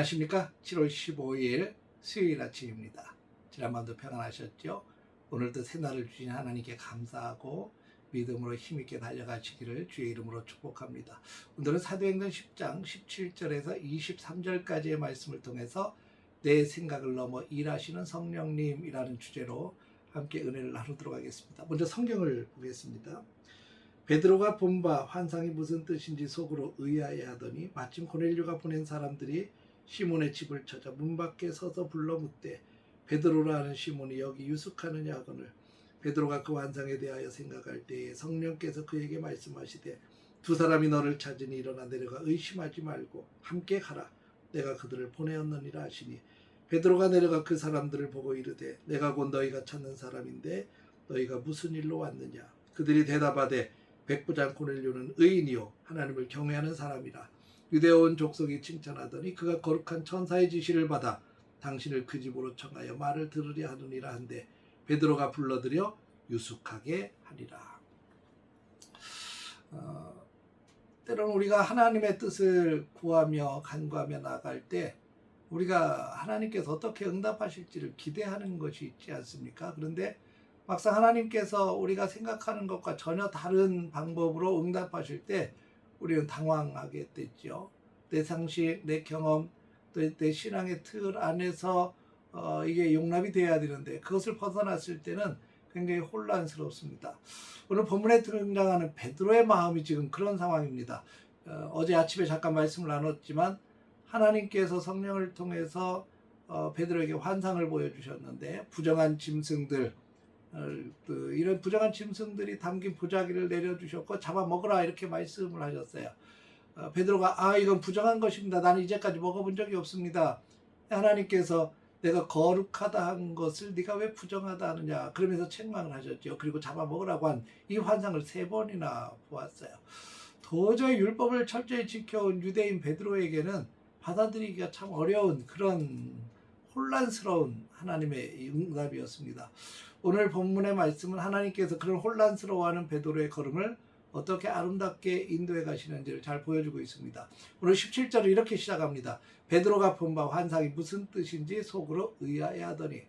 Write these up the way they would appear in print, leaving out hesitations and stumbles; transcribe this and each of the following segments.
안녕하십니까? 7월 15일 수요일 아침입니다. 지난밤도 평안하셨죠? 오늘도 새날을 주신 하나님께 감사하고 믿음으로 힘있게 달려가시기를 주의 이름으로 축복합니다. 오늘은 사도행전 10장 17절에서 23절까지의 말씀을 통해서 내 생각을 넘어 일하시는 성령님이라는 주제로 함께 은혜를 나누도록 하겠습니다. 먼저 성경을 보겠습니다. 베드로가 본 바 환상이 무슨 뜻인지 속으로 의아해하더니 마침 고넬료가 보낸 사람들이 시몬의 집을 찾아 문 밖에 서서 불러 묻되 베드로라 하는 시몬이 여기 유숙하느냐 하거늘 베드로가 그 환상에 대하여 생각할 때에 성령께서 그에게 말씀하시되 두 사람이 너를 찾으니 일어나 내려가 의심하지 말고 함께 가라 내가 그들을 보내었느니라 하시니 베드로가 내려가 그 사람들을 보고 이르되 내가 곧 너희가 찾는 사람인데 너희가 무슨 일로 왔느냐 그들이 대답하되 백부장 고넬료는 의인이요 하나님을 경외하는 사람이라 유대어 온 족속이 칭찬하더니 그가 거룩한 천사의 지시를 받아 당신을 그 집으로 청하여 말을 들으려 하느니라 한데 베드로가 불러들여 유숙하게 하리라. 때로는 우리가 하나님의 뜻을 구하며 간구하며 나아갈 때 우리가 하나님께서 어떻게 응답하실지를 기대하는 것이 있지 않습니까? 그런데 막상 하나님께서 우리가 생각하는 것과 전혀 다른 방법으로 응답하실 때 우리는 당황하게 되죠. 내 상식, 내 경험, 또 내 신앙의 틀 안에서 이게 용납이 돼야 되는데 그것을 벗어났을 때는 굉장히 혼란스럽습니다. 오늘 본문에 등장하는 베드로의 마음이 지금 그런 상황입니다. 어제 아침에 잠깐 말씀을 나눴지만 하나님께서 성령을 통해서 베드로에게 환상을 보여주셨는데 부정한 짐승들 이런 부정한 짐승들이 담긴 보자기를 내려주셨고 잡아먹으라 이렇게 말씀을 하셨어요. 베드로가 이건 부정한 것입니다. 나는 이제까지 먹어본 적이 없습니다. 하나님께서 내가 거룩하다 한 것을 네가 왜 부정하다 하느냐 그러면서 책망을 하셨죠. 그리고 잡아먹으라고 한 이 환상을 3번이나 보았어요. 도저히 율법을 철저히 지켜온 유대인 베드로에게는 받아들이기가 참 어려운 그런 혼란스러운 하나님의 응답이었습니다. 오늘 본문의 말씀은 하나님께서 그런 혼란스러워하는 베드로의 걸음을 어떻게 아름답게 인도해 가시는지를 잘 보여주고 있습니다. 오늘 17절을 이렇게 시작합니다. 베드로가 본 바 환상이 무슨 뜻인지 속으로 의아해하더니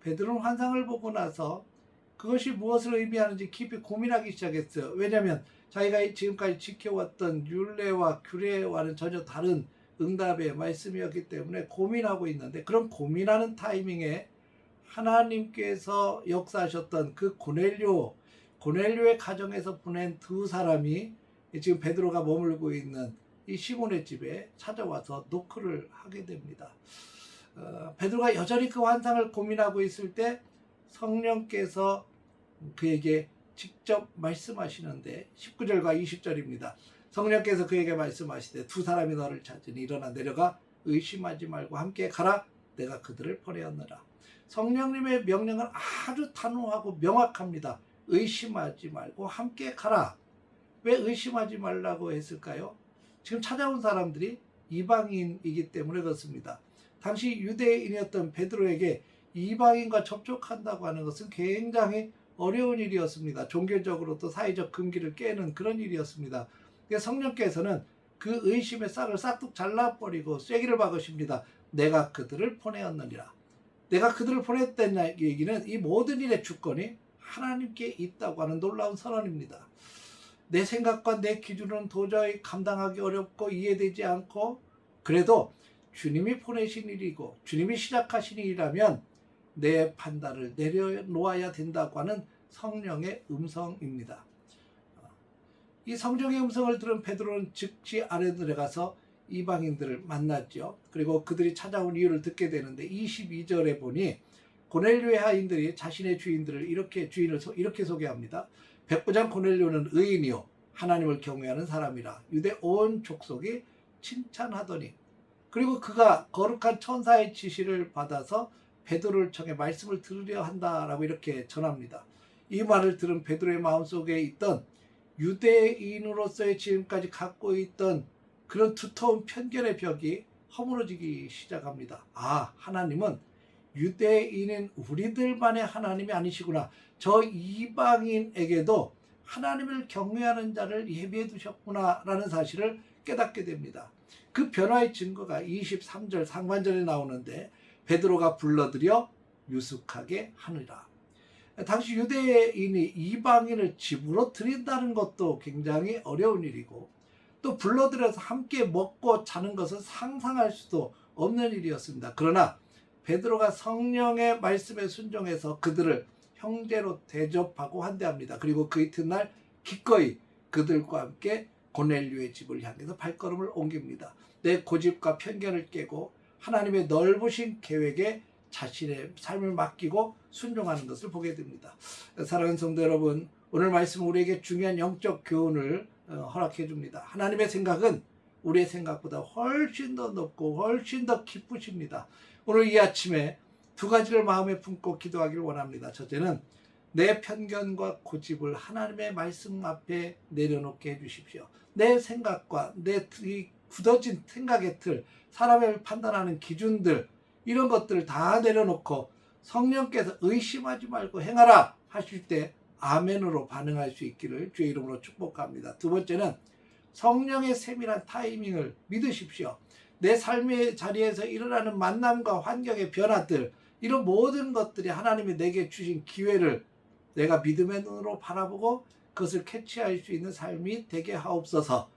베드로는 환상을 보고 나서 그것이 무엇을 의미하는지 깊이 고민하기 시작했어요. 왜냐하면 자기가 지금까지 지켜왔던 율례와 규례와는 전혀 다른 응답의 말씀이었기 때문에 고민하고 있는데 그런 고민하는 타이밍에 하나님께서 역사하셨던 그 고넬료의 가정에서 보낸 두 사람이 지금 베드로가 머물고 있는 이 시몬의 집에 찾아와서 노크를 하게 됩니다. 베드로가 여전히 그 환상을 고민하고 있을 때 성령께서 그에게 직접 말씀하시는데 19절과 20절입니다. 성령께서 그에게 말씀하시되 두 사람이 너를 찾으니 일어나 내려가 의심하지 말고 함께 가라 내가 그들을 보내었느라. 성령님의 명령은 아주 단호하고 명확합니다. 의심하지 말고 함께 가라. 왜 의심하지 말라고 했을까요? 지금 찾아온 사람들이 이방인이기 때문에 그렇습니다. 당시 유대인이었던 베드로에게 이방인과 접촉한다고 하는 것은 굉장히 어려운 일이었습니다. 종교적으로도 사회적 금기를 깨는 그런 일이었습니다. 성령께서는 그 의심의 싹을 싹둑 잘라버리고 쐐기를 박으십니다. 내가 그들을 보내었느니라. 내가 그들을 보냈다는 얘기는 이 모든 일의 주권이 하나님께 있다고 하는 놀라운 선언입니다. 내 생각과 내 기준은 도저히 감당하기 어렵고 이해되지 않고 그래도 주님이 보내신 일이고 주님이 시작하신 일이라면 내 판단을 내려놓아야 된다고 하는 성령의 음성입니다. 이 성령의 음성을 들은 베드로는 즉시 아래 들어가서 이방인들을 만났죠. 그리고 그들이 찾아온 이유를 듣게 되는데 22절에 보니 고넬료의 하인들이 자신의 주인을 이렇게 소개합니다. 백부장 고넬료는 의인이요 하나님을 경외하는 사람이라 유대 온 족속이 칭찬하더니 그리고 그가 거룩한 천사의 지시를 받아서 베드로를 청해 말씀을 들으려 한다라고 이렇게 전합니다. 이 말을 들은 베드로의 마음속에 있던 유대인으로서의 지금까지 갖고 있던 그런 두터운 편견의 벽이 허물어지기 시작합니다. 하나님은 유대인인 우리들만의 하나님이 아니시구나. 저 이방인에게도 하나님을 경외하는 자를 예비해 두셨구나 라는 사실을 깨닫게 됩니다. 그 변화의 증거가 23절 상반절에 나오는데 베드로가 불러들여 유숙하게 하느라. 당시 유대인이 이방인을 집으로 들인다는 것도 굉장히 어려운 일이고 또 불러들여서 함께 먹고 자는 것은 상상할 수도 없는 일이었습니다. 그러나 베드로가 성령의 말씀에 순종해서 그들을 형제로 대접하고 환대합니다. 그리고 그 이튿날 기꺼이 그들과 함께 고넬료의 집을 향해서 발걸음을 옮깁니다. 내 고집과 편견을 깨고 하나님의 넓으신 계획에 자신의 삶을 맡기고 순종하는 것을 보게 됩니다. 사랑하는 성도 여러분, 오늘 말씀은 우리에게 중요한 영적 교훈을 허락해 줍니다. 하나님의 생각은 우리의 생각보다 훨씬 더 높고 훨씬 더 기쁘십니다. 오늘 이 아침에 두 가지를 마음에 품고 기도하기를 원합니다. 첫째는 내 편견과 고집을 하나님의 말씀 앞에 내려놓게 해주십시오. 내 생각과 내 굳어진 생각의 틀, 사람을 판단하는 기준들, 이런 것들을 다 내려놓고 성령께서 의심하지 말고 행하라 하실 때 아멘으로 반응할 수 있기를 주의 이름으로 축복합니다. 두 번째는 성령의 세밀한 타이밍을 믿으십시오. 내 삶의 자리에서 일어나는 만남과 환경의 변화들, 이런 모든 것들이 하나님이 내게 주신 기회를 내가 믿음의 눈으로 바라보고 그것을 캐치할 수 있는 삶이 되게 하옵소서.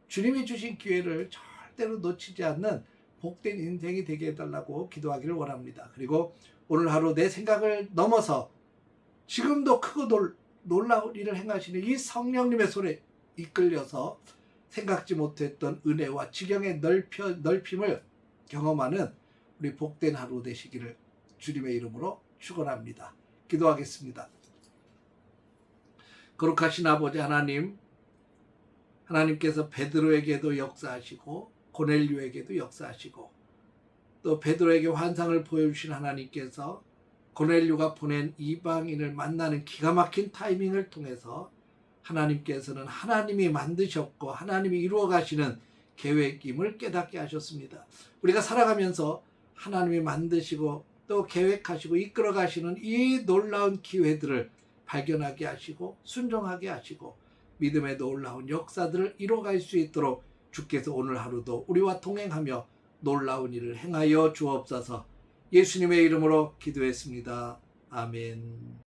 주님이 주신 기회를 절대로 놓치지 않는 복된 인생이 되게 해달라고 기도하기를 원합니다. 그리고 오늘 하루 내 생각을 넘어서 지금도 크고 놀라운 일을 행하시는 이 성령님의 손에 이끌려서 생각지 못했던 은혜와 지경의 넓힘을 경험하는 우리 복된 하루 되시기를 주님의 이름으로 축원합니다. 기도하겠습니다. 거룩하신 아버지 하나님, 하나님께서 베드로에게도 역사하시고 고넬료에게도 역사하시고 또 베드로에게 환상을 보여주신 하나님께서 고넬료가 보낸 이방인을 만나는 기가 막힌 타이밍을 통해서 하나님께서는 하나님이 만드셨고 하나님이 이루어 가시는 계획임을 깨닫게 하셨습니다. 우리가 살아가면서 하나님이 만드시고 또 계획하시고 이끌어 가시는 이 놀라운 기회들을 발견하게 하시고 순종하게 하시고 믿음의 놀라운 역사들을 이뤄갈 수 있도록 주께서 오늘 하루도 우리와 동행하며 놀라운 일을 행하여 주옵소서. 예수님의 이름으로 기도했습니다. 아멘.